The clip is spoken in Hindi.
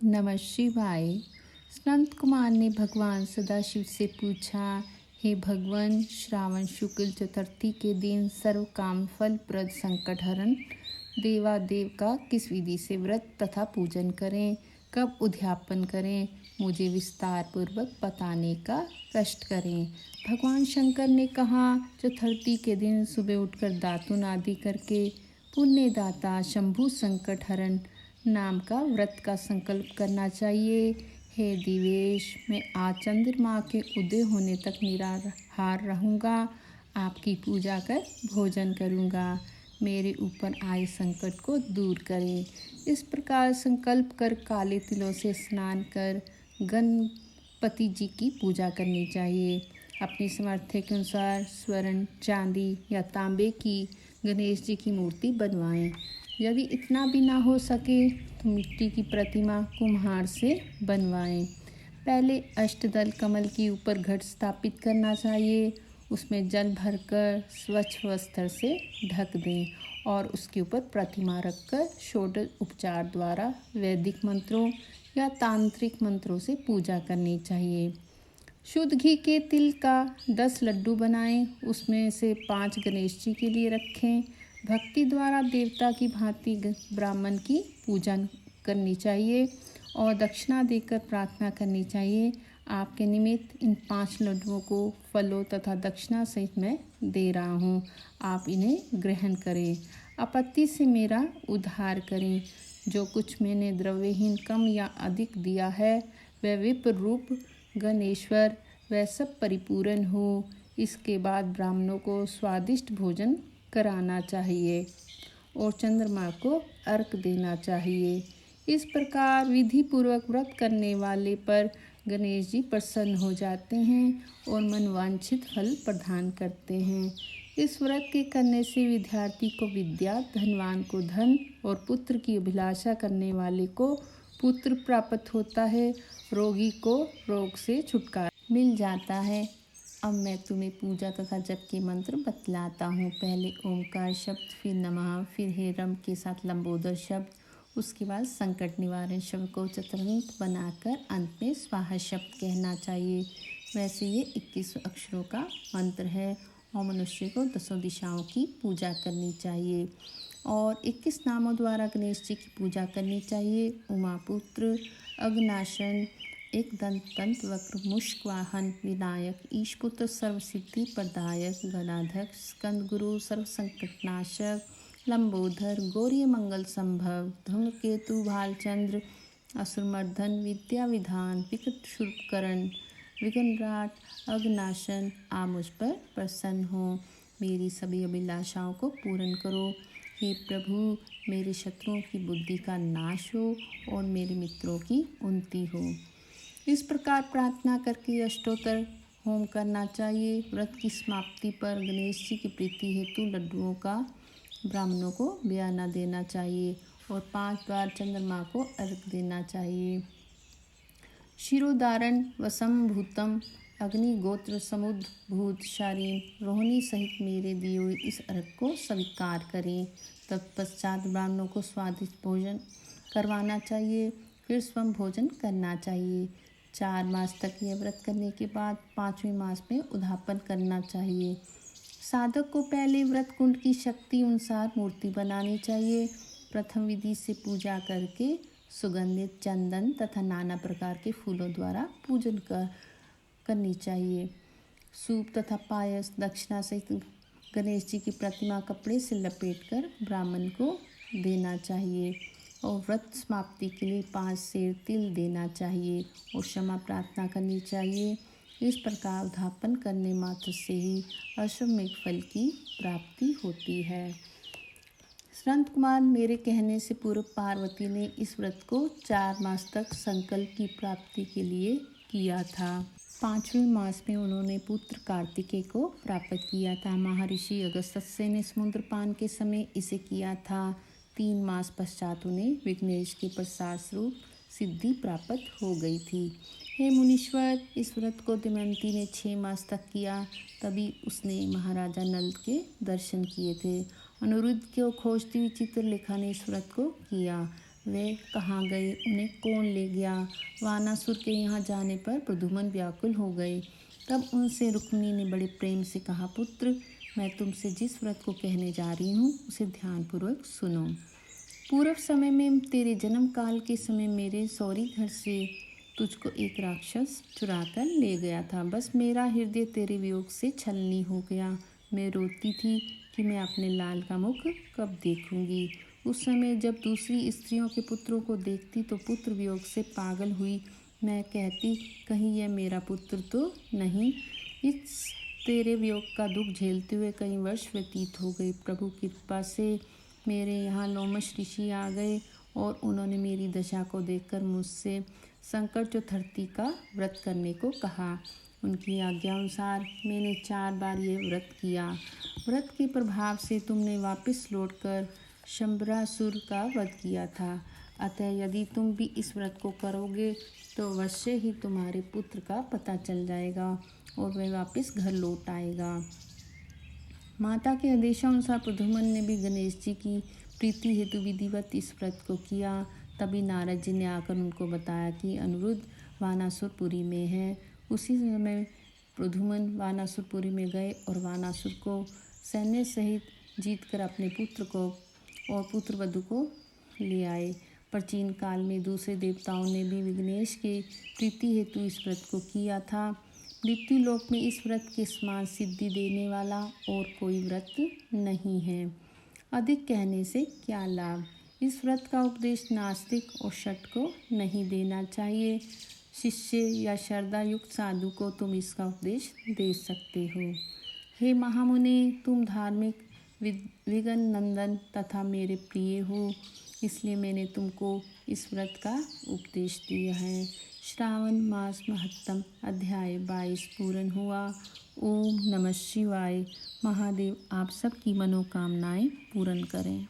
नमः शिवाय। संत कुमार ने भगवान सदाशिव से पूछा, हे भगवान, श्रावण शुक्ल चतुर्थी के दिन सर्व काम फल प्रद संकट हरण देवादेव का किस विधि से व्रत तथा पूजन करें, कब उद्यापन करें, मुझे विस्तार पूर्वक बताने का कष्ट करें। भगवान शंकर ने कहा, चतुर्थी के दिन सुबह उठकर दातुन आदि करके पुण्यदाता शंभु संकट हरण नाम का व्रत का संकल्प करना चाहिए। हे दिवेश, मैं आज चंद्रमा के उदय होने तक निराहार रहूँगा, आपकी पूजा कर भोजन करूँगा, मेरे ऊपर आए संकट को दूर करें। इस प्रकार संकल्प कर काले तिलों से स्नान कर गणपति जी की पूजा करनी चाहिए। अपनी सामर्थ्य के अनुसार स्वर्ण, चांदी या तांबे की गणेश जी की मूर्ति बनवाएं। यदि इतना भी ना हो सके तो मिट्टी की प्रतिमा कुम्हार से बनवाएं। पहले अष्टदल कमल के ऊपर घट स्थापित करना चाहिए, उसमें जल भरकर स्वच्छ वस्त्र से ढक दें और उसके ऊपर प्रतिमा रखकर षोडश उपचार द्वारा वैदिक मंत्रों या तांत्रिक मंत्रों से पूजा करनी चाहिए। शुद्ध घी के तिल का 10 लड्डू बनाएं, उसमें से 5 गणेश जी के लिए रखें। भक्ति द्वारा देवता की भांति ब्राह्मण की पूजा करनी चाहिए और दक्षिणा देकर प्रार्थना करनी चाहिए, आपके निमित्त इन 5 लड्डुओं को फलों तथा दक्षिणा सहित मैं दे रहा हूँ, आप इन्हें ग्रहण करें। आपत्ति से मेरा उद्धार करें। जो कुछ मैंने द्रव्यहीन कम या अधिक दिया है वह विप्र रूप गणेश्वर वह सब परिपूर्ण हो। इसके बाद ब्राह्मणों को स्वादिष्ट भोजन कराना चाहिए और चंद्रमा को अर्घ देना चाहिए। इस प्रकार विधि पूर्वक व्रत करने वाले पर गणेश जी प्रसन्न हो जाते हैं और मनवांछित फल प्रदान करते हैं। इस व्रत के करने से विद्यार्थी को विद्या, धनवान को धन और पुत्र की अभिलाषा करने वाले को पुत्र प्राप्त होता है, रोगी को रोग से छुटकारा मिल जाता है। अब मैं तुम्हें पूजा तथा जप के मंत्र बतलाता हूँ। पहले ओमकार शब्द, फिर नमः, फिर हे रम के साथ लंबोदर शब्द, उसके बाद संकट निवारण शब्द को चतुरंत बनाकर अंत में स्वाहा शब्द कहना चाहिए। वैसे ये 21 अक्षरों का मंत्र है और मनुष्य को 10 दिशाओं की पूजा करनी चाहिए और 21 नामों द्वारा गणेश जी की पूजा करनी चाहिए। उमापुत्र, अग्नाशन, एक दंत वक्र, मुष्क वाहन, विनायक, ईशपुत्र, सर्वसिद्धि प्रदायक, गणाध्यक्ष, स्कंद गुरु, सर्व संकटनाशक, लंबोधर, गौरी मंगल संभव, धूमकेतु, भालचंद्र, असुरमर्दन, विद्या विधान, विकट शुभकरण, विघ्नराट, अग्नाशन, आप मुझ पर प्रसन्न हो, मेरी सभी अभिलाषाओं को पूर्ण करो। हे प्रभु, मेरे शत्रुओं की बुद्धि का नाश हो और मेरे मित्रों की उन्नति हो। इस प्रकार प्रार्थना करके अष्टोत्तर होम करना चाहिए। व्रत की समाप्ति पर गणेश जी की प्रीति हेतु लड्डुओं का ब्राह्मणों को बयाना देना चाहिए और 5 बार चंद्रमा को अर्घ देना चाहिए। शिरोधारण वसम भूतम अग्नि गोत्र समुद्र भूत शारीन रोहिणी सहित मेरे दिए हुए इस अर्घ को स्वीकार करें। तत्पश्चात ब्राह्मणों को स्वादिष्ट भोजन करवाना चाहिए, फिर स्वयं भोजन करना चाहिए। 4 मास तक यह व्रत करने के बाद 5वें मास में उद्यापन करना चाहिए। साधक को पहले व्रत कुंड की शक्ति अनुसार मूर्ति बनानी चाहिए। प्रथम विधि से पूजा करके सुगंधित चंदन तथा नाना प्रकार के फूलों द्वारा पूजन करनी चाहिए। सूप तथा पायस दक्षिणा सहित गणेश जी की प्रतिमा कपड़े से लपेटकर ब्राह्मण को देना चाहिए और व्रत समाप्ति के लिए 5 सेर तिल देना चाहिए और क्षमा प्रार्थना करनी चाहिए। इस प्रकार उद्यापन करने मात्र से ही अश्वमेघ फल की प्राप्ति होती है। संत कुमार मेरे कहने से पूर्व पार्वती ने इस व्रत को 4 मास तक संकल्प की प्राप्ति के लिए किया था। 5वें मास में उन्होंने पुत्र कार्तिकेय को प्राप्त किया था। महर्षि अगस्त्य ने समुद्र पान के समय इसे किया था। 3 मास पश्चात उन्हें विघ्नेश के प्रसाद स्वरूप सिद्धि प्राप्त हो गई थी। हे मुनीश्वर, इस व्रत को दमयंती ने 6 मास तक किया, तभी उसने महाराजा नल के दर्शन किए थे। अनिरुद्ध को खोजती हुई चित्रलेखा ने इस व्रत को किया। वे कहाँ गए, उन्हें कौन ले गया। वानासुर के यहाँ जाने पर प्रद्युम्न व्याकुल हो गए। तब उनसे रुक्मिणी ने बड़े प्रेम से कहा, पुत्र, मैं तुमसे जिस व्रत को कहने जा रही हूँ उसे ध्यानपूर्वक सुनो। पूर्व समय में तेरे जन्म काल के समय मेरे सौरी घर से तुझको एक राक्षस चुराकर ले गया था। बस मेरा हृदय तेरे वियोग से छलनी हो गया। मैं रोती थी कि मैं अपने लाल का मुख कब देखूंगी। उस समय जब दूसरी स्त्रियों के पुत्रों को देखती तो पुत्र वियोग से पागल हुई। मैं कहती, कहीं यह मेरा पुत्र तो नहीं। इस तेरे वियोग का दुख झेलते हुए कई वर्ष व्यतीत हो गए। प्रभु की कृपा से मेरे यहाँ लोमश ऋषि आ गए और उन्होंने मेरी दशा को देखकर मुझसे संकट चतुर्थी का व्रत करने को कहा। उनकी आज्ञा अनुसार मैंने 4 बार ये व्रत किया। व्रत के प्रभाव से तुमने वापस लौटकर शंबरासुर का वध किया था। अतः यदि तुम भी इस व्रत को करोगे तो अवश्य ही तुम्हारे पुत्र का पता चल जाएगा और वह वापस घर लौट आएगा। माता के आदेशानुसार प्रद्युम्न ने भी गणेश जी की प्रीति हेतु विधिवत इस व्रत को किया। तभी नारद जी ने आकर उनको बताया कि अनुरुद्ध वानासुरपुरी में है। उसी समय प्रद्युम्न वानासुरपुरी में गए और वानासुर को सैन्य सहित जीतकर अपने पुत्र को और पुत्रवधू को ले आए। प्राचीन काल में दूसरे देवताओं ने भी विघ्नेश के प्रीति हेतु इस व्रत को किया था। मृत्यु लोक में इस व्रत के समान सिद्धि देने वाला और कोई व्रत नहीं है। अधिक कहने से क्या लाभ। इस व्रत का उपदेश नास्तिक और शठ को नहीं देना चाहिए। शिष्य या श्रद्धा युक्त साधु को तुम इसका उपदेश दे सकते हो। हे महामुने, तुम धार्मिक विघ्न नंदन तथा मेरे प्रिय हो, इसलिए मैंने तुमको इस व्रत का उपदेश दिया है। श्रावण मास महत्तम अध्याय 22 पूर्ण हुआ। ओम नमः शिवाय। महादेव आप सबकी मनोकामनाएं पूर्ण करें।